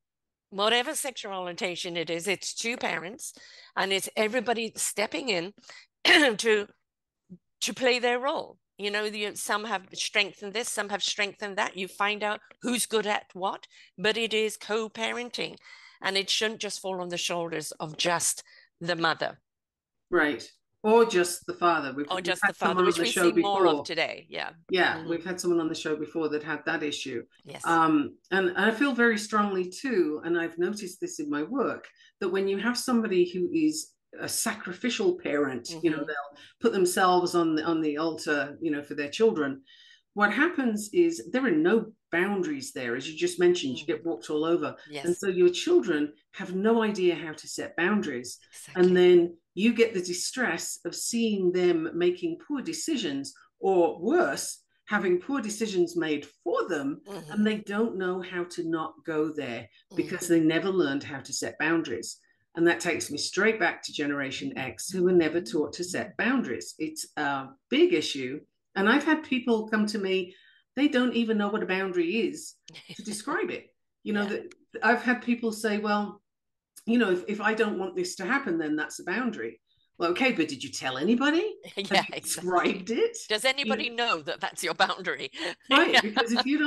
S3: whatever sexual orientation it is, it's two parents, and it's everybody stepping in to play their role. You know, some have strength in this, some have strength in that. You find out who's good at what, but it is co-parenting, and it shouldn't just fall on the shoulders of just the mother.
S2: Right. Or just the father.
S3: Or
S2: We've
S3: just
S2: had
S3: the father, which we see more of today. Yeah.
S2: Yeah, we've had someone on the show before that had that issue.
S3: Yes.
S2: And I feel very strongly too, and I've noticed this in my work, that when you have somebody who is a sacrificial parent, you know, they'll put themselves on the altar, you know, for their children. What happens is there are no boundaries there. As you just mentioned, you get walked all over.
S3: Yes.
S2: And so your children have no idea how to set boundaries.
S3: Exactly.
S2: And then you get the distress of seeing them making poor decisions, or worse, having poor decisions made for them, and they don't know how to not go there because they never learned how to set boundaries. And that takes me straight back to Generation X, who were never taught to set boundaries. It's a big issue. And I've had people come to me, they don't even know what a boundary is to describe it. You know, that I've had people say, well, you know, if I don't want this to happen, then that's a boundary. Well, okay, but did you tell anybody?
S3: Yeah,
S2: Have you described it?
S3: Does anybody know that that's your boundary?
S2: Right, because if you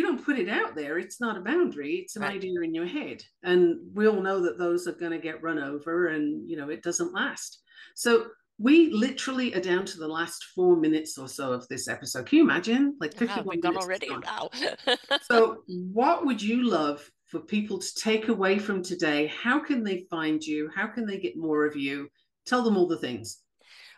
S2: don't put it out there, it's not a boundary. It's an idea in your head, and we all know that those are going to get run over, and you know it doesn't last. So we literally are down to the last 4 minutes or so of this episode. Can you imagine? Like 51
S3: we've gone
S2: minutes
S3: already. Wow.
S2: So, what would you love for people to take away from today? How can they find you? How can they get more of you? Tell them all the things.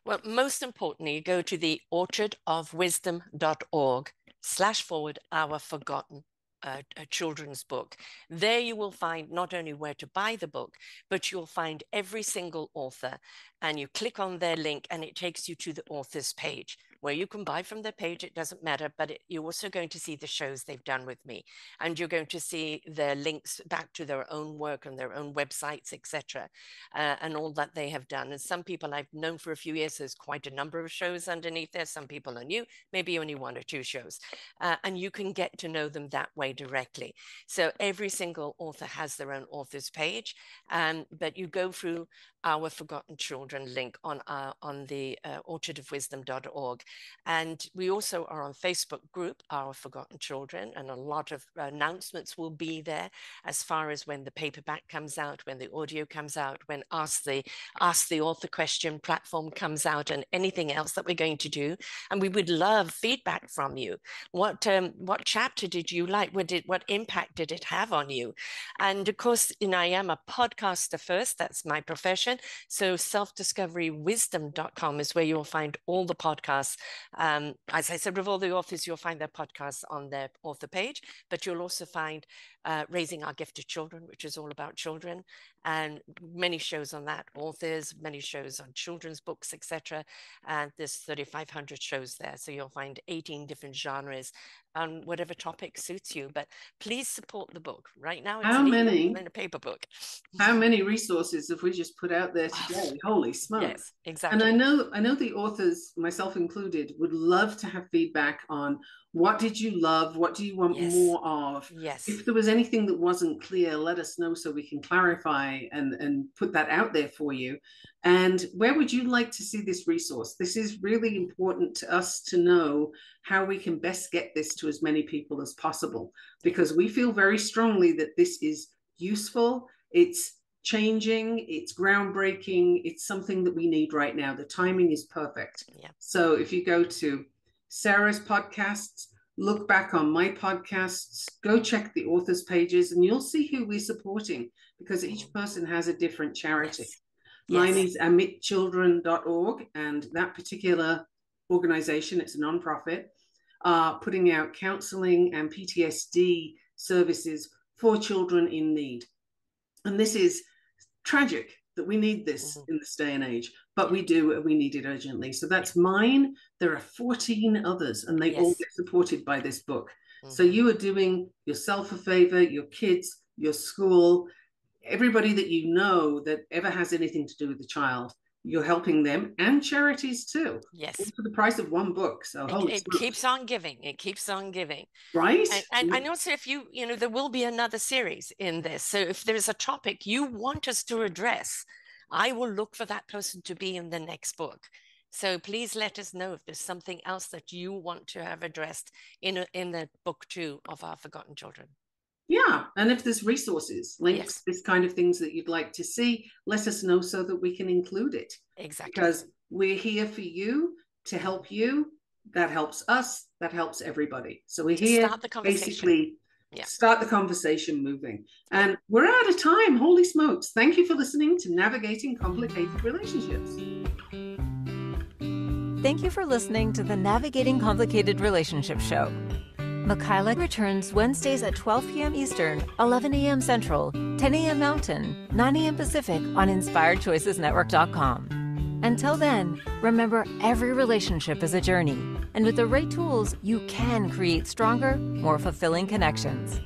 S3: Well, most importantly, go to the orchardofwisdom.org/our forgotten a children's book. There you will find not only where to buy the book, but you'll find every single author, and you click on their link and it takes you to the author's page where you can buy from their page. It doesn't matter, but you're also going to see the shows they've done with me, and you're going to see their links back to their own work and their own websites, etc., and all that they have done. And some people I've known for a few years, there's quite a number of shows underneath there. Some people are new, maybe only 1 or 2 shows, and you can get to know them that way directly. So every single author has their own author's page, but you go through our Forgotten Children link on the orchardofwisdom.org. And we also are on Facebook group, Our Forgotten Children, and a lot of announcements will be there as far as when the paperback comes out, when the audio comes out, when Ask the Author Question platform comes out, and anything else that we're going to do. And we would love feedback from you. What chapter did you like? What impact did it have on you? And of course, I am a podcaster first. That's my profession. So selfdiscoverywisdom.com is where you'll find all the podcasts. As I said, with all the authors, you'll find their podcasts on their author page, but you'll also find Raising Our Gifted Children, which is all about children, and many shows on that, authors, many shows on children's books, etc. And there's 3,500 shows there. So you'll find 18 different genres on whatever topic suits you. But please support the book. Right now, it's in a paper book.
S2: How many resources have we just put out there today? Holy smokes.
S3: Yes, exactly.
S2: And I know the authors, myself included, would love to have feedback on what did you love? What do you want more of?
S3: Yes.
S2: If there was anything that wasn't clear, let us know so we can clarify and put that out there for you. And where would you like to see this resource? This is really important to us to know how we can best get this to as many people as possible, because we feel very strongly that this is useful. It's changing, it's groundbreaking, it's something that we need right now. The timing is perfect.
S3: Yeah.
S2: So if you go to Sarah's podcasts, look back on my podcasts, go check the authors' pages, and you'll see who we're supporting, because each person has a different charity.
S3: Yes.
S2: Mine is amitchildren.org, and that particular organization, it's a nonprofit, putting out counseling and PTSD services for children in need. And this is tragic that we need this in this day and age, but we do, and we need it urgently. So that's mine. There are 14 others, and they all get supported by this book. So you are doing yourself a favor, your kids, your school, everybody that you know that ever has anything to do with the child. you're helping them and charities too.
S3: Yes.
S2: All for the price of one book. So
S3: it keeps on giving. It keeps on giving.
S2: Right.
S3: And also, if there will be another series in this. So if there's a topic you want us to address, I will look for that person to be in the next book. So please let us know if there's something else that you want to have addressed in the book 2 of Our Forgotten Children.
S2: Yeah, and if there's resources, links,
S3: Yes.
S2: this kind of things that you'd like to see, let us know so that we can include it.
S3: Exactly.
S2: Because we're here for you, to help you. That helps us. That helps everybody. So we're here
S3: start the conversation.
S2: Basically start the conversation moving. And we're out of time. Holy smokes. Thank you for listening to Navigating Complicated Relationships.
S1: Thank you for listening to the Navigating Complicated Relationships show. Michaela returns Wednesdays at 12 p.m. Eastern, 11 a.m. Central, 10 a.m. Mountain, 9 a.m. Pacific on InspiredChoicesNetwork.com. Until then, remember, every relationship is a journey, and with the right tools, you can create stronger, more fulfilling connections.